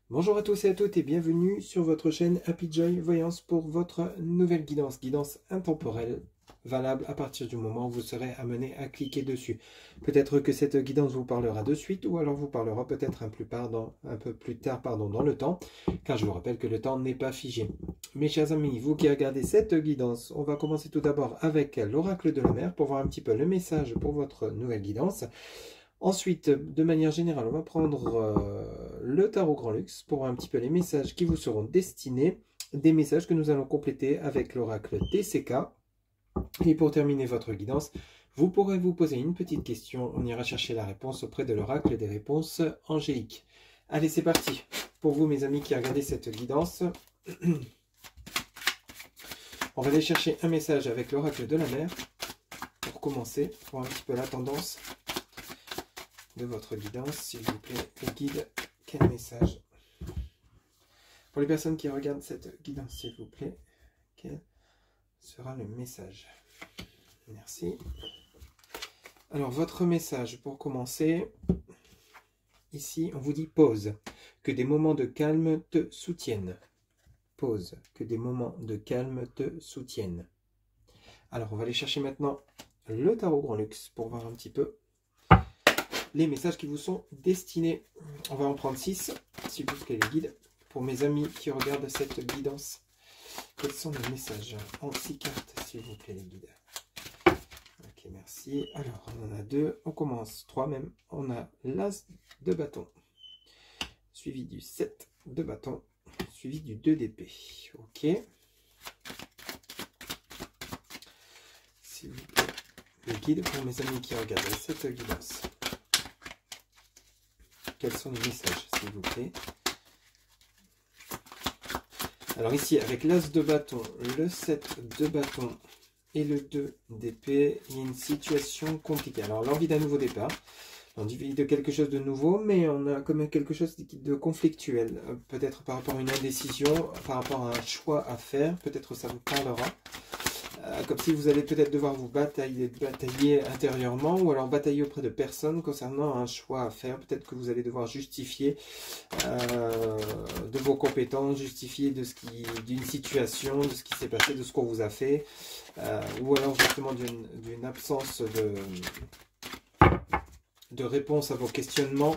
Bonjour à tous et à toutes et bienvenue sur votre chaîne Happy Joy Voyance pour votre nouvelle guidance intemporelle, valable à partir du moment où vous serez amené à cliquer dessus. Peut-être que cette guidance vous parlera de suite ou alors vous parlera peut-être un peu plus tard dans le temps, car je vous rappelle que le temps n'est pas figé. Mes chers amis, vous qui regardez cette guidance, on va commencer tout d'abord avec l'oracle de la mer pour voir un petit peu le message pour votre nouvelle guidance. Ensuite, de manière générale, on va prendre le tarot Grand Luxe pour voir un petit peu les messages qui vous seront destinés, des messages que nous allons compléter avec l'oracle TCK. Et pour terminer votre guidance, vous pourrez vous poser une petite question. On ira chercher la réponse auprès de l'oracle des réponses angéliques. Allez, c'est parti. Pour vous, mes amis qui regardez cette guidance, on va aller chercher un message avec l'oracle de la mer pour commencer, pour un petit peu la tendance de votre guidance, s'il vous plaît, le guide, quel message? Pour les personnes qui regardent cette guidance, s'il vous plaît, quel sera le message? Merci. Alors, votre message, pour commencer, ici, on vous dit pause, que des moments de calme te soutiennent. Pause, que des moments de calme te soutiennent. Alors, on va aller chercher maintenant le tarot Grand Luxe pour voir un petit peu les messages qui vous sont destinés. On va en prendre 6, s'il vous plaît, les guides. Pour mes amis qui regardent cette guidance, quels sont les messages en 6 cartes, s'il vous plaît, les guides? Ok, merci. Alors, on en a 2. On commence 3 même. On a l'As de bâton, suivi du 7 de bâton, suivi du 2 d'épée. Ok. S'il vous plaît, les guides, pour mes amis qui regardent cette guidance. Quels sont les messages, s'il vous plaît? Alors ici, avec l'As de bâton, le 7 de bâton et le 2 d'épée, il y a une situation compliquée. Alors l'envie d'un nouveau départ, l'envie de quelque chose de nouveau, mais on a quand même quelque chose de conflictuel. Peut-être par rapport à une indécision, par rapport à un choix à faire, peut-être ça vous parlera. Comme si vous allez peut-être devoir vous batailler intérieurement ou alors batailler auprès de personnes concernant un choix à faire. Peut-être que vous allez devoir justifier de vos compétences, justifier d'une situation, de ce qui s'est passé, de ce qu'on vous a fait, ou alors justement d'une absence de réponse à vos questionnements.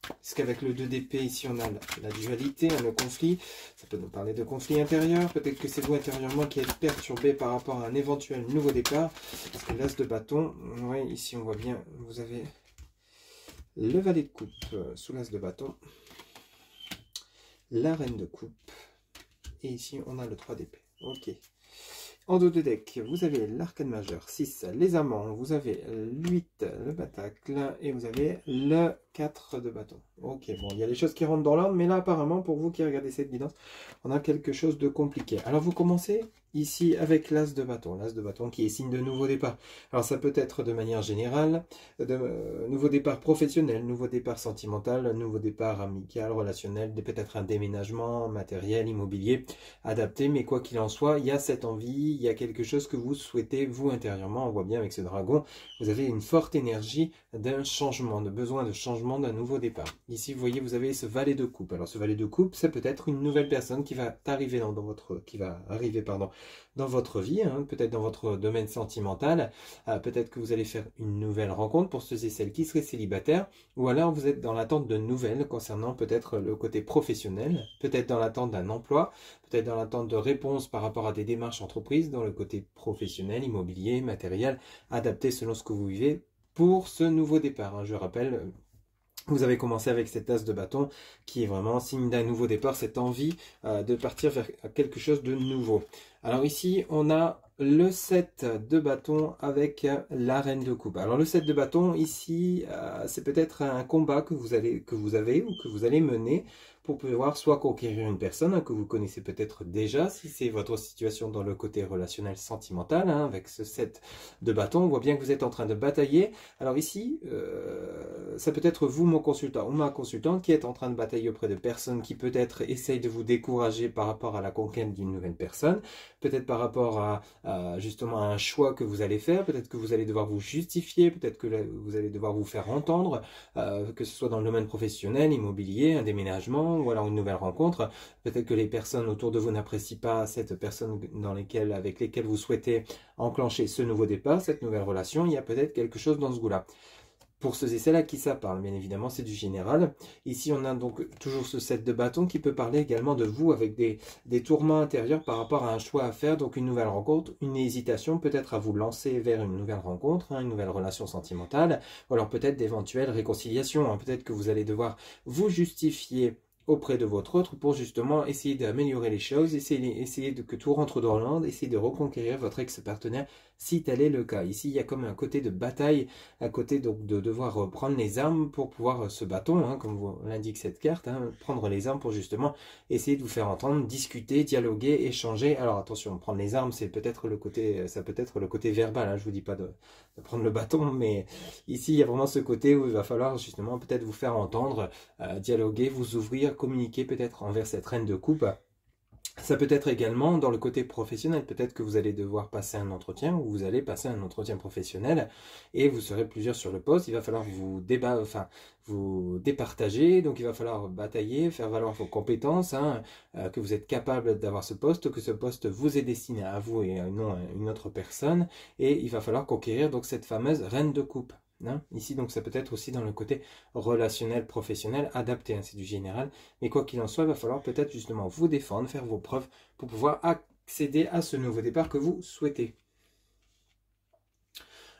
Parce qu'avec le 2 d'épée, ici, on a la dualité, le conflit. Ça peut nous parler de conflit intérieur. Peut-être que c'est vous intérieurement qui êtes perturbé par rapport à un éventuel nouveau départ. Parce que l'As de bâton, ouais, ici, on voit bien, vous avez le valet de coupe sous l'As de bâton. La reine de coupe. Et ici, on a le 3 d'épée. Ok. En dos de deck, vous avez l'arcane majeur, 6, les amants, vous avez le 8, le batacle, et vous avez le 4 de bâton. Ok, bon, il y a des choses qui rentrent dans l'ordre, mais là, apparemment, pour vous qui regardez cette guidance, on a quelque chose de compliqué. Alors, vous commencez ici avec l'As de bâton qui est signe de nouveau départ. Alors, ça peut être de manière générale, nouveau départ professionnel, nouveau départ sentimental, nouveau départ amical, relationnel, peut-être un déménagement matériel, immobilier, adapté, mais quoi qu'il en soit, il y a cette envie, il y a quelque chose que vous souhaitez, vous, intérieurement. On voit bien avec ce dragon, vous avez une forte énergie d'un changement, de besoin de changement, d'un nouveau départ. Ici, vous voyez, vous avez ce valet de coupe. Alors, ce valet de coupe, c'est peut-être une nouvelle personne qui va arriver dans votre vie, hein, peut-être dans votre domaine sentimental. Peut-être que vous allez faire une nouvelle rencontre pour ceux et celles qui seraient célibataires, ou alors vous êtes dans l'attente de nouvelles concernant peut-être le côté professionnel, peut-être dans l'attente d'un emploi, peut-être dans l'attente de réponses par rapport à des démarches entreprises, dans le côté professionnel, immobilier, matériel, adapté selon ce que vous vivez pour ce nouveau départ. Hein. Je rappelle, vous avez commencé avec cet As de bâton qui est vraiment signe d'un nouveau départ, cette envie de partir vers quelque chose de nouveau. Alors ici, on a le 7 de bâton avec la reine de coupe. Alors le 7 de bâton, ici, c'est peut-être un combat que vous avez ou que vous allez mener pour pouvoir soit conquérir une personne hein, que vous connaissez peut-être déjà, si c'est votre situation dans le côté relationnel sentimental, hein, avec ce 7 de bâton, on voit bien que vous êtes en train de batailler. Alors ici, ça peut être vous, mon consultant ou ma consultante, qui êtes en train de batailler auprès de personnes qui peut-être essayent de vous décourager par rapport à la conquête d'une nouvelle personne, peut-être par rapport à justement à un choix que vous allez faire, peut-être que vous allez devoir vous justifier, peut-être que vous allez devoir vous faire entendre, que ce soit dans le domaine professionnel, immobilier, un déménagement ou alors une nouvelle rencontre. Peut-être que les personnes autour de vous n'apprécient pas cette personne avec lesquelles vous souhaitez enclencher ce nouveau départ, cette nouvelle relation. Il y a peut-être quelque chose dans ce goût-là. Pour ceux et celles à qui ça parle, bien évidemment, c'est du général. Ici, on a donc toujours ce 7 de bâton qui peut parler également de vous avec des tourments intérieurs par rapport à un choix à faire, donc une nouvelle rencontre, une hésitation peut-être à vous lancer vers une nouvelle rencontre, hein, une nouvelle relation sentimentale, ou alors peut-être d'éventuelles réconciliations. Hein. Peut-être que vous allez devoir vous justifier auprès de votre autre pour justement essayer d'améliorer les choses, essayer que tout rentre dans l'ordre, essayer de reconquérir votre ex-partenaire si tel est le cas. Ici, il y a comme un côté de bataille, un côté donc de devoir prendre les armes pour pouvoir se bâton, hein, comme vous l'indique cette carte, hein, prendre les armes pour justement essayer de vous faire entendre, discuter, dialoguer, échanger. Alors attention, prendre les armes, c'est peut-être le côté, ça peut être le côté verbal, hein, je vous dis pas de prendre le bâton, mais ici, il y a vraiment ce côté où il va falloir justement peut-être vous faire entendre, dialoguer, vous ouvrir, communiquer peut-être envers cette reine de coupe. Ça peut être également dans le côté professionnel, peut-être que vous allez devoir passer un entretien ou vous allez passer un entretien professionnel et vous serez plusieurs sur le poste, il va falloir vous départager, donc il va falloir batailler, faire valoir vos compétences, hein, que vous êtes capable d'avoir ce poste, que ce poste vous est destiné à vous et non à une autre personne, et il va falloir conquérir donc cette fameuse reine de coupe. Hein. Ici, donc, ça peut être aussi dans le côté relationnel, professionnel, adapté, hein, c'est du général. Mais quoi qu'il en soit, il va falloir peut-être justement vous défendre, faire vos preuves pour pouvoir accéder à ce nouveau départ que vous souhaitez.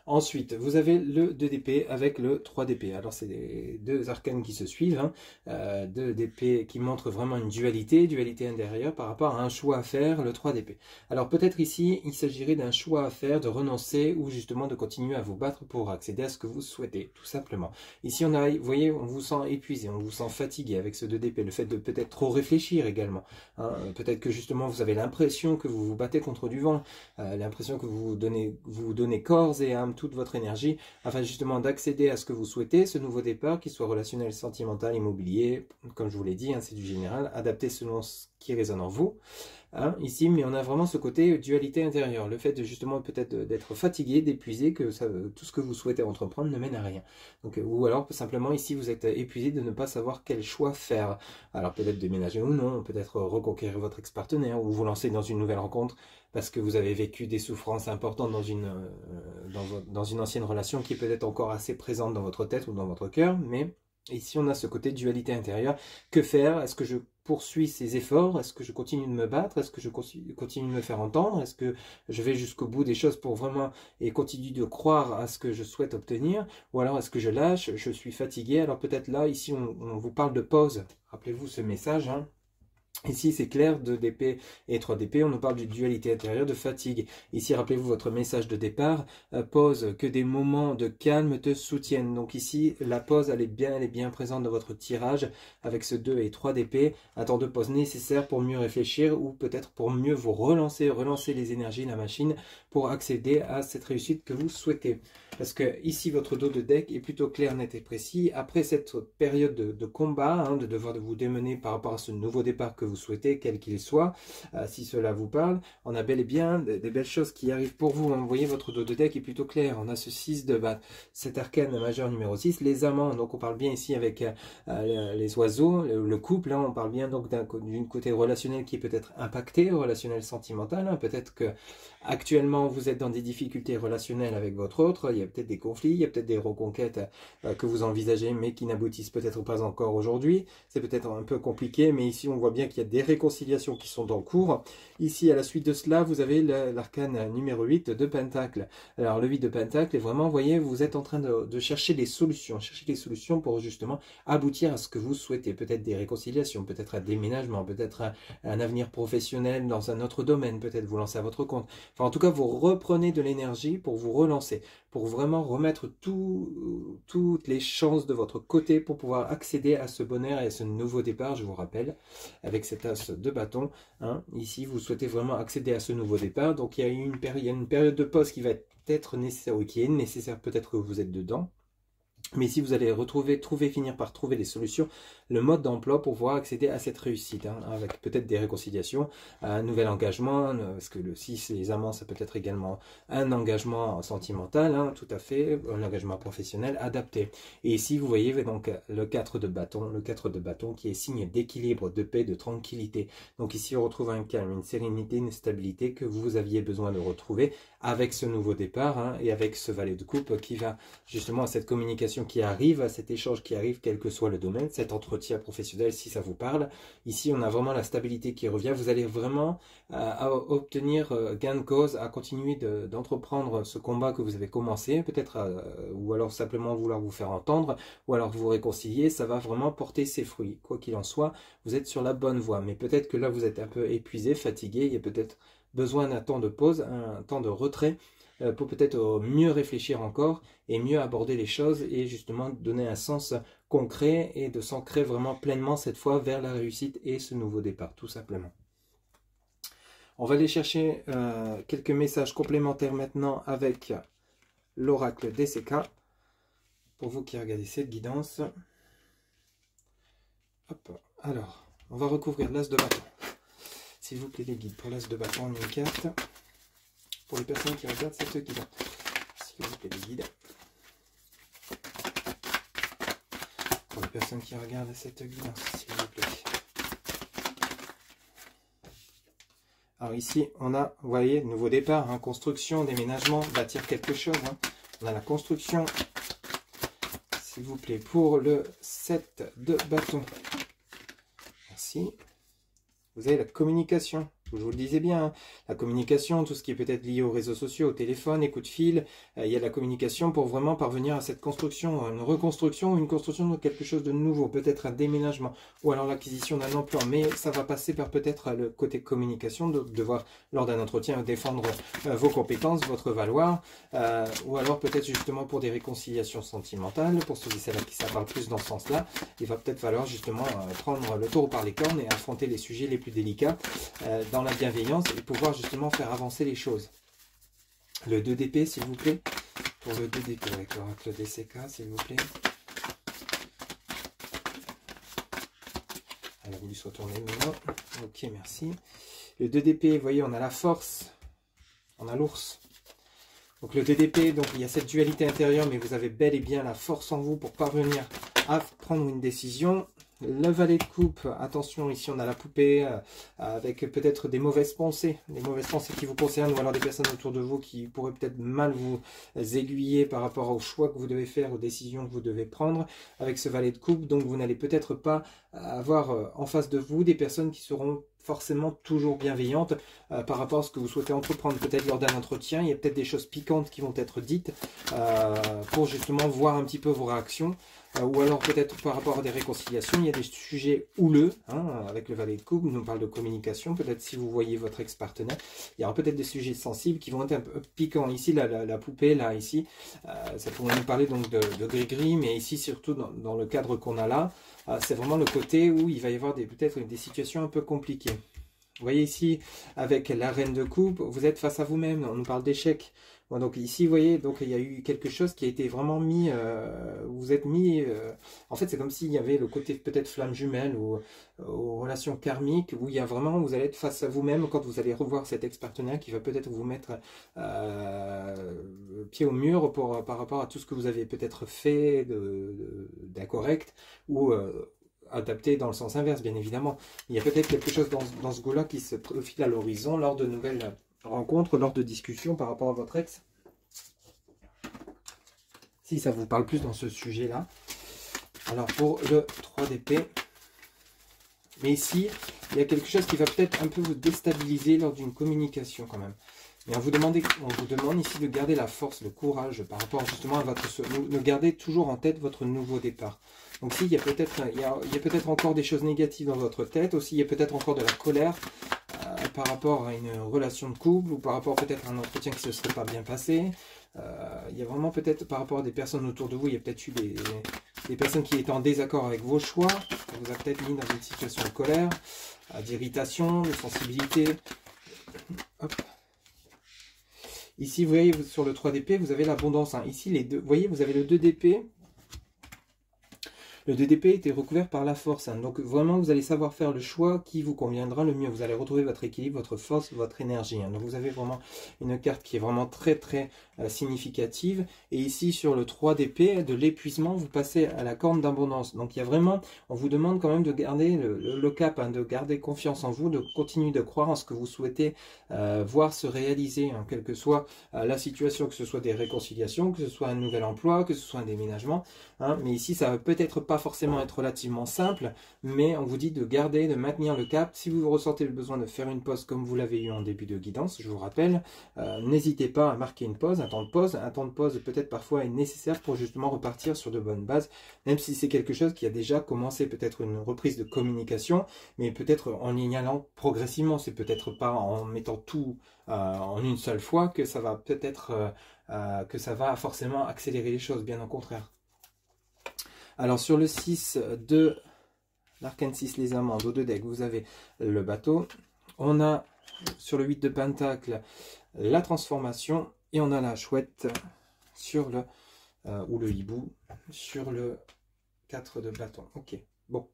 Ensuite, vous avez le 2 d'épée avec le 3 d'épée. Alors, c'est les deux arcanes qui se suivent. Hein. 2 d'épée qui montrent vraiment une dualité intérieure par rapport à un choix à faire, le 3 d'épée. Alors, peut-être ici, il s'agirait d'un choix à faire, de renoncer ou justement de continuer à vous battre pour accéder à ce que vous souhaitez, tout simplement. Ici, on a, vous voyez, on vous sent épuisé, on vous sent fatigué avec ce 2 d'épée. Le fait de peut-être trop réfléchir également. Hein. Peut-être que justement, vous avez l'impression que vous vous battez contre du vent, l'impression que vous donnez corps et âme toute votre énergie afin justement d'accéder à ce que vous souhaitez, ce nouveau départ, qu'il soit relationnel, sentimental, immobilier, comme je vous l'ai dit, hein, c'est du général, adapté selon ce qui résonne en vous. Hein, ici, mais on a vraiment ce côté dualité intérieure, le fait de justement peut-être d'être fatigué, d'épuisé, que tout ce que vous souhaitez entreprendre ne mène à rien. Donc, ou alors simplement ici vous êtes épuisé de ne pas savoir quel choix faire. Alors peut-être déménager ou non, peut-être reconquérir votre ex-partenaire ou vous lancer dans une nouvelle rencontre parce que vous avez vécu des souffrances importantes dans une ancienne relation qui est peut-être encore assez présente dans votre tête ou dans votre cœur, mais ici on a ce côté dualité intérieure. Que faire? Est-ce que je poursuis ces efforts? Est-ce que je continue de me battre? Est-ce que je continue de me faire entendre? Est-ce que je vais jusqu'au bout des choses pour vraiment et continue de croire à ce que je souhaite obtenir? Ou alors est-ce que je lâche? Je suis fatigué. Alors peut-être là, ici, on vous parle de pause. Rappelez-vous ce message, hein. Ici, c'est clair, 2 d'épée et 3 d'épée, on nous parle de dualité intérieure, de fatigue. Ici, rappelez-vous votre message de départ, pause, que des moments de calme te soutiennent. Donc ici, la pause, elle est bien présente dans votre tirage avec ce 2 et 3 d'épée. Un temps de pause nécessaire pour mieux réfléchir ou peut-être pour mieux vous relancer les énergies, la machine, pour accéder à cette réussite que vous souhaitez. Parce que ici, votre dos de deck est plutôt clair, net et précis. Après cette période de combat, hein, de devoir vous démener par rapport à ce nouveau départ que vous souhaitez, quel qu'il soit, si cela vous parle, on a bel et bien des belles choses qui arrivent pour vous. Hein. Vous voyez, votre dos de deck est plutôt clair. On a ce 6 de batte, cet arcane majeur numéro 6, les amants. Donc on parle bien ici avec les oiseaux, le couple. Hein, on parle bien donc d'une côté relationnel qui est peut-être impacté, relationnel sentimental. Hein. Peut-être que actuellement vous êtes dans des difficultés relationnelles avec votre autre. Il y a peut-être des conflits, il y a peut-être des reconquêtes que vous envisagez mais qui n'aboutissent peut-être pas encore aujourd'hui. C'est peut-être un peu compliqué, mais ici on voit bien qu'il y a des réconciliations qui sont en cours. Ici, à la suite de cela, vous avez l'arcane numéro 8 de Pentacle. Alors le 8 de Pentacle est vraiment, vous voyez, vous êtes en train de chercher des solutions. Chercher des solutions pour justement aboutir à ce que vous souhaitez. Peut-être des réconciliations, peut-être un déménagement, peut-être un avenir professionnel dans un autre domaine, peut-être vous lancer à votre compte. Enfin, en tout cas, vous reprenez de l'énergie pour vous relancer, pour vraiment remettre toutes les chances de votre côté pour pouvoir accéder à ce bonheur et à ce nouveau départ. Je vous rappelle, avec cet as de bâton, hein, ici, vous souhaitez vraiment accéder à ce nouveau départ. Donc, il y a une période de pause qui va être nécessaire, ou qui est nécessaire, peut-être que vous êtes dedans. Mais si vous allez finir par trouver des solutions, le mode d'emploi pour pouvoir accéder à cette réussite, hein, avec peut-être des réconciliations, un nouvel engagement, parce que le 6, les amants, ça peut être également un engagement sentimental, hein, tout à fait, un engagement professionnel adapté. Et ici, vous voyez donc le 4 de bâton qui est signe d'équilibre, de paix, de tranquillité. Donc ici, on retrouve un calme, une sérénité, une stabilité que vous aviez besoin de retrouver avec ce nouveau départ, hein, et avec ce valet de coupe qui va justement à cette communication qui arrive, à cet échange qui arrive, quel que soit le domaine, cet entretien professionnel, si ça vous parle. Ici, on a vraiment la stabilité qui revient. Vous allez vraiment obtenir gain de cause, à continuer d'entreprendre ce combat que vous avez commencé, peut-être, ou alors simplement vouloir vous faire entendre, ou alors vous réconcilier. Ça va vraiment porter ses fruits. Quoi qu'il en soit, vous êtes sur la bonne voie. Mais peut-être que là, vous êtes un peu épuisé, fatigué. Il y a peut-être besoin d'un temps de pause, un temps de retrait, pour peut-être mieux réfléchir encore et mieux aborder les choses et justement donner un sens concret et de s'ancrer vraiment pleinement cette fois vers la réussite et ce nouveau départ, tout simplement. On va aller chercher quelques messages complémentaires maintenant avec l'oracle DCK pour vous qui regardez cette guidance. Hop. Alors, on va recouvrir l'as de bâton. S'il vous plaît les guides, pour l'as de bâton, on met une carte. Pour les personnes qui regardent cette guidance, s'il vous plaît les guides. Pour les personnes qui regardent cette guidance, s'il vous plaît. Alors ici, on a, vous voyez, nouveau départ, hein, construction, déménagement, bâtir quelque chose. Hein. On a la construction, s'il vous plaît, pour le 7 de bâton. Merci. Vous avez la communication. Je vous le disais bien, hein, la communication, tout ce qui est peut-être lié aux réseaux sociaux, au téléphone, écoute de fil, il y a de la communication pour vraiment parvenir à cette construction, une reconstruction, une construction de quelque chose de nouveau, peut-être un déménagement, ou alors l'acquisition d'un emploi, mais ça va passer par peut-être le côté communication, de devoir, lors d'un entretien, défendre vos compétences, votre valoir, ou alors peut-être justement pour des réconciliations sentimentales, pour ceux et celles à qui ça parle plus dans ce sens-là, il va peut-être falloir justement prendre le taureau par les cornes et affronter les sujets les plus délicats, dans la bienveillance et pouvoir justement faire avancer les choses. Le 2 d'épée, s'il vous plaît. Pour le 2 d'épée avec l'oracle DCK, s'il vous plaît. Elle a voulu se retourner maintenant. Ok, merci. Le 2 d'épée, vous voyez, on a la force, on a l'ours. Donc le 2 d'épée, donc il y a cette dualité intérieure, mais vous avez bel et bien la force en vous pour parvenir à prendre une décision. Le valet de coupe, attention, ici on a la poupée avec peut-être des mauvaises pensées qui vous concernent, ou alors des personnes autour de vous qui pourraient peut-être mal vous aiguiller par rapport aux choix que vous devez faire, aux décisions que vous devez prendre avec ce valet de coupe. Donc vous n'allez peut-être pas avoir en face de vous des personnes qui seront forcément toujours bienveillantes par rapport à ce que vous souhaitez entreprendre. Peut-être lors d'un entretien, il y a peut-être des choses piquantes qui vont être dites pour justement voir un petit peu vos réactions. Ou alors peut-être par rapport à des réconciliations, il y a des sujets houleux, hein, avec le valet de coupe, nous parle de communication, peut-être si vous voyez votre ex-partenaire, il y aura peut-être des sujets sensibles qui vont être un peu piquants. Ici, la poupée, là, ici, ça pourrait nous parler donc de gris-gris, mais ici, surtout dans le cadre qu'on a là, c'est vraiment le côté où il va y avoir peut-être des situations un peu compliquées. Vous voyez ici, avec la reine de coupe, vous êtes face à vous-même, on nous parle d'échec. Bon, donc ici, vous voyez, donc il y a eu quelque chose qui a été vraiment mis, vous êtes mis, en fait c'est comme s'il y avait le côté peut-être flamme jumelle ou aux relations karmiques, où il y a vraiment, vous allez être face à vous-même quand vous allez revoir cet ex-partenaire qui va peut-être vous mettre pied au mur par rapport à tout ce que vous avez peut-être fait d'incorrect ou adapté dans le sens inverse, bien évidemment. Il y a peut-être quelque chose dans ce goût-là qui se profile à l'horizon lors de nouvelles rencontres, lors de discussions par rapport à votre ex. Si ça vous parle plus dans ce sujet-là. Alors pour le 3 d'épée, mais ici, il y a quelque chose qui va peut-être un peu vous déstabiliser lors d'une communication quand même. Mais on vous demande ici de garder la force, le courage par rapport justement à de garder toujours en tête votre nouveau départ. Donc si, il y a peut-être encore des choses négatives dans votre tête, aussi il y a peut-être encore de la colère, par rapport à une relation de couple ou par rapport peut-être à un entretien qui ne se serait pas bien passé. Il y a vraiment peut-être par rapport à des personnes autour de vous, il y a peut-être eu des personnes qui étaient en désaccord avec vos choix. Ça vous a peut-être mis dans une situation de colère, d'irritation, de sensibilité. Hop. Ici, vous voyez, sur le 3 d'épée, vous avez l'abondance. Hein. Ici, les deux, vous voyez, vous avez le 2 d'épée. Le 2 d'épée était recouvert par la force. Hein. Donc vraiment, vous allez savoir faire le choix qui vous conviendra le mieux. Vous allez retrouver votre équilibre, votre force, votre énergie. Hein. Donc vous avez vraiment une carte qui est vraiment très significative. Et ici, sur le 3 d'épée, de l'épuisement, vous passez à la corne d'abondance. Donc il y a vraiment, on vous demande quand même de garder le cap, hein, de garder confiance en vous, de continuer de croire en ce que vous souhaitez voir se réaliser, hein, quelle que soit la situation, que ce soit des réconciliations, que ce soit un nouvel emploi, que ce soit un déménagement. Hein. Mais ici, ça va peut-être pas forcément être relativement simple, mais on vous dit de garder, de maintenir le cap. Si vous ressentez le besoin de faire une pause comme vous l'avez eu en début de guidance, je vous rappelle, n'hésitez pas à marquer une pause, un temps de pause. Un temps de pause peut-être parfois est nécessaire pour justement repartir sur de bonnes bases, même si c'est quelque chose qui a déjà commencé, peut-être une reprise de communication, mais peut-être en y allant progressivement. C'est peut-être pas en mettant tout en une seule fois que ça va peut-être que ça va forcément accélérer les choses, bien au contraire. Alors sur le 6 de l'arcane 6, les amandes, au 2 deck, vous avez le bateau. On a sur le 8 de pentacle la transformation. Et on a la chouette sur le, ou le hibou, sur le 4 de bâton. Ok, bon,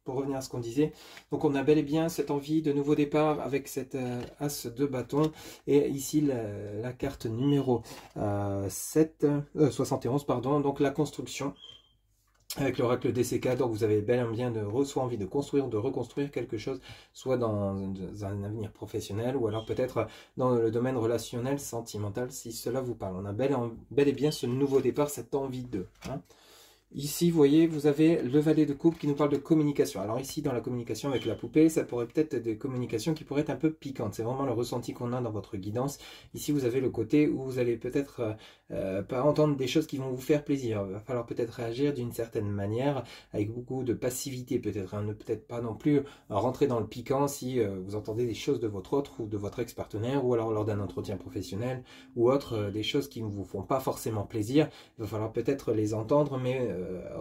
pour revenir à ce qu'on disait. Donc on a bel et bien cette envie de nouveau départ avec cette as de bâton. Et ici la carte numéro 71, pardon, donc la construction. Avec l'oracle DCK, donc vous avez bel et bien soit envie de construire, de reconstruire quelque chose, soit dans un avenir professionnel, ou alors peut-être dans le domaine relationnel, sentimental, si cela vous parle. On a bel et bien ce nouveau départ, cette envie de. Hein. Ici, vous voyez, vous avez le valet de coupe qui nous parle de communication. Alors ici, dans la communication avec la poupée, ça pourrait peut-être être des communications qui pourraient être un peu piquantes. C'est vraiment le ressenti qu'on a dans votre guidance. Ici, vous avez le côté où vous allez peut-être pas entendre des choses qui vont vous faire plaisir. Il va falloir peut-être réagir d'une certaine manière, avec beaucoup de passivité peut-être. Hein. Ne peut-être pas non plus rentrer dans le piquant si vous entendez des choses de votre autre ou de votre ex-partenaire, ou alors lors d'un entretien professionnel, ou autre, des choses qui ne vous font pas forcément plaisir. Il va falloir peut-être les entendre, mais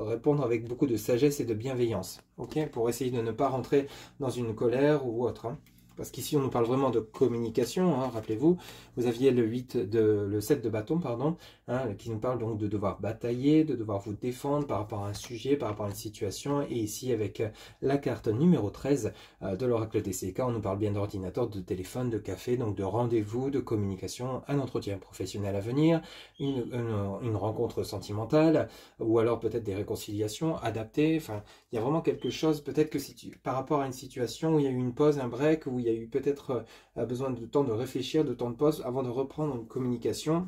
répondre avec beaucoup de sagesse et de bienveillance, ok, pour essayer de ne pas rentrer dans une colère ou autre. Hein. Parce qu'ici, on nous parle vraiment de communication. Hein, rappelez-vous, vous aviez le 7 de bâton, pardon, hein, qui nous parle donc de devoir batailler, de devoir vous défendre par rapport à un sujet, par rapport à une situation. Et ici, avec la carte numéro 13 de l'oracle DCK, on nous parle bien d'ordinateur, de téléphone, de café, donc de rendez-vous, de communication, un entretien professionnel à venir, une rencontre sentimentale, ou alors peut-être des réconciliations adaptées. Enfin, il y a vraiment quelque chose, peut-être que si par rapport à une situation où il y a eu une pause, un break, où il y a eu peut-être besoin de temps de réfléchir, de temps de pause, avant de reprendre une communication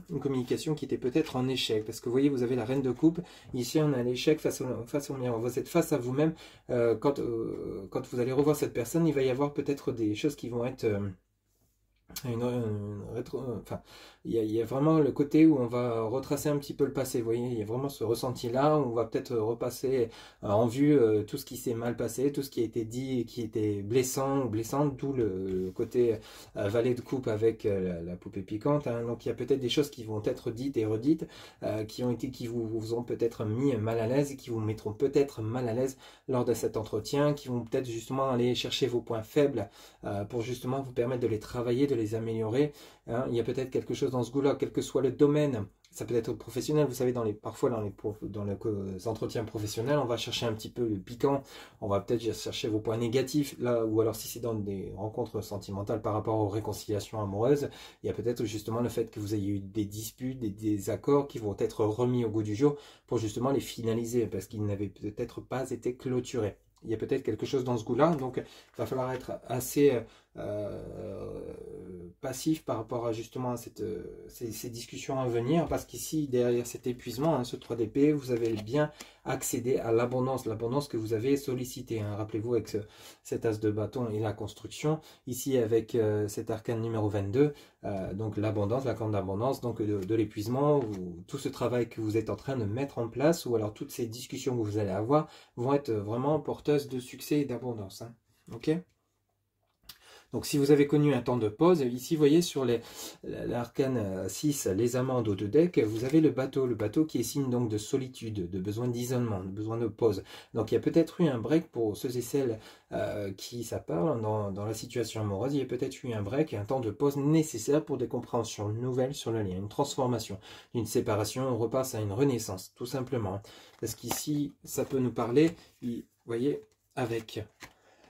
qui était peut-être en échec. Parce que vous voyez, vous avez la reine de coupe, ici on a l'échec face au miroir. Vous êtes face à vous-même. Quand vous allez revoir cette personne, il va y avoir peut-être des choses qui vont être... enfin, il y a vraiment le côté où on va retracer un petit peu le passé, vous voyez, il y a vraiment ce ressenti-là, où on va peut-être repasser en vue tout ce qui s'est mal passé, tout ce qui a été dit, qui était blessant ou blessante, d'où le côté valet de coupe avec la poupée piquante. Hein. Donc il y a peut-être des choses qui vont être dites et redites, qui vous ont peut-être mis mal à l'aise, et qui vous mettront peut-être mal à l'aise lors de cet entretien, qui vont peut-être justement aller chercher vos points faibles pour justement vous permettre de les travailler, de les améliorer. Hein. Il y a peut-être quelque chose dans ce goût-là, quel que soit le domaine. Ça peut être professionnel, vous savez, parfois dans les entretiens professionnels, on va chercher un petit peu le piquant, on va peut-être chercher vos points négatifs, là, ou alors si c'est dans des rencontres sentimentales par rapport aux réconciliations amoureuses, il y a peut-être justement le fait que vous ayez eu des disputes, des désaccords qui vont être remis au goût du jour pour justement les finaliser, parce qu'ils n'avaient peut-être pas été clôturés. Il y a peut-être quelque chose dans ce goût-là, donc il va falloir être assez passif par rapport à justement à ces discussions à venir, parce qu'ici, derrière cet épuisement, hein, ce 3 d'épée, vous avez bien accédé à l'abondance que vous avez sollicité. Hein. Rappelez-vous avec cet as de bâton et la construction, ici avec cet arcane numéro 22, donc l'abondance, la corde d'abondance, donc de l'épuisement, tout ce travail que vous êtes en train de mettre en place, ou alors toutes ces discussions que vous allez avoir, vont être vraiment porteuses de succès et d'abondance. Hein. Ok ? Donc si vous avez connu un temps de pause, ici vous voyez sur l'arcane 6, les amandes au 2 deck, vous avez le bateau qui est signe donc de solitude, de besoin d'isolement, de besoin de pause. Donc il y a peut-être eu un break pour ceux et celles qui ça parle dans la situation amoureuse, il y a peut-être eu un break et un temps de pause nécessaire pour des compréhensions nouvelles sur le lien, une transformation, d'une séparation, on repasse à une renaissance, tout simplement. Parce qu'ici, ça peut nous parler, vous voyez, avec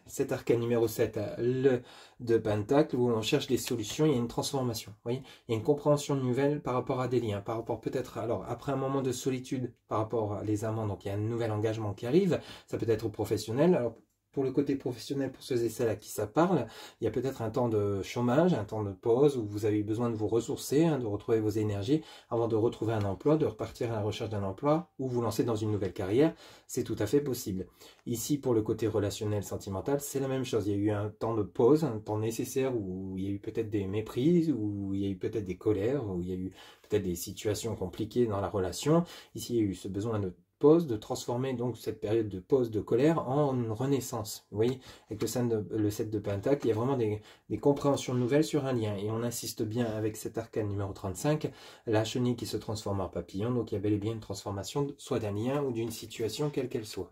cet arcane numéro 7, le de Pentacle, où on cherche des solutions, il y a une transformation. Vous voyez, il y a une compréhension nouvelle par rapport à des liens, par rapport peut-être, alors après un moment de solitude par rapport à les amants, donc il y a un nouvel engagement qui arrive, ça peut être professionnel. Alors pour le côté professionnel, pour ceux et celles à qui ça parle, il y a peut-être un temps de chômage, un temps de pause, où vous avez besoin de vous ressourcer, de retrouver vos énergies, avant de retrouver un emploi, de repartir à la recherche d'un emploi, ou vous lancer dans une nouvelle carrière, c'est tout à fait possible. Ici, pour le côté relationnel, sentimental, c'est la même chose. Il y a eu un temps de pause, un temps nécessaire, où il y a eu peut-être des méprises, où il y a eu peut-être des colères, où il y a eu peut-être des situations compliquées dans la relation. Ici, il y a eu ce besoin de pause, de transformer donc cette période de pause de colère en une renaissance. Vous voyez, avec le 7 de Pentacle, il y a vraiment des compréhensions nouvelles sur un lien. Et on insiste bien avec cet arcane numéro 35, la chenille qui se transforme en papillon. Donc il y a bel et bien une transformation, soit d'un lien ou d'une situation, quelle qu'elle soit.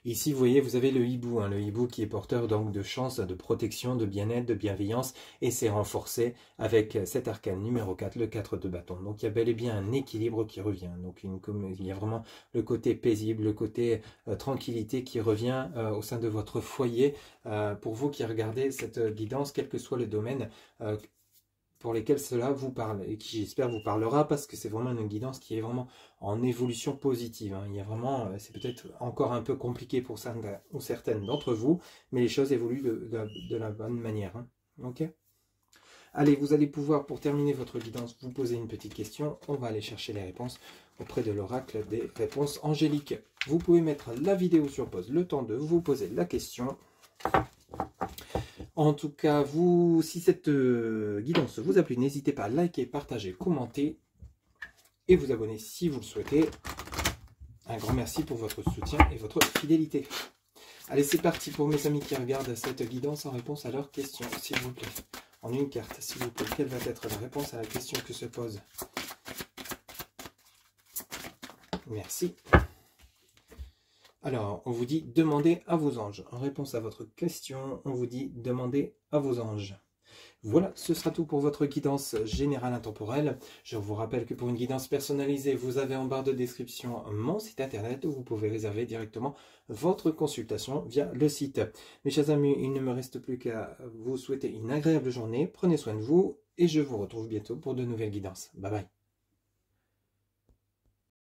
Ici, vous voyez, vous avez le hibou qui est porteur donc de chance, de protection, de bien-être, de bienveillance, et c'est renforcé avec cet arcane numéro 4, le 4 de bâton. Donc il y a bel et bien un équilibre qui revient. Donc il y a vraiment le côté paisible, le côté tranquillité qui revient au sein de votre foyer. Pour vous qui regardez cette guidance, quel que soit le domaine pour lesquels cela vous parle et qui j'espère vous parlera, parce que c'est vraiment une guidance qui est vraiment en évolution positive. Il y a vraiment, c'est peut-être encore un peu compliqué pour certains ou certaines d'entre vous, mais les choses évoluent de la bonne manière. Ok ? Allez, vous allez pouvoir, pour terminer votre guidance, vous poser une petite question. On va aller chercher les réponses auprès de l'oracle des réponses angéliques. Vous pouvez mettre la vidéo sur pause, le temps de vous poser la question. En tout cas, si cette guidance vous a plu, n'hésitez pas à liker, partager, commenter et vous abonner si vous le souhaitez. Un grand merci pour votre soutien et votre fidélité. Allez, c'est parti pour mes amis qui regardent cette guidance en réponse à leurs questions, s'il vous plaît. En une carte, s'il vous plaît, quelle va être la réponse à la question que se pose? Merci. Alors, on vous dit « Demandez à vos anges ». En réponse à votre question, on vous dit « Demandez à vos anges ». Voilà, ce sera tout pour votre guidance générale intemporelle. Je vous rappelle que pour une guidance personnalisée, vous avez en barre de description mon site internet où vous pouvez réserver directement votre consultation via le site. Mes chers amis, il ne me reste plus qu'à vous souhaiter une agréable journée. Prenez soin de vous et je vous retrouve bientôt pour de nouvelles guidances. Bye bye.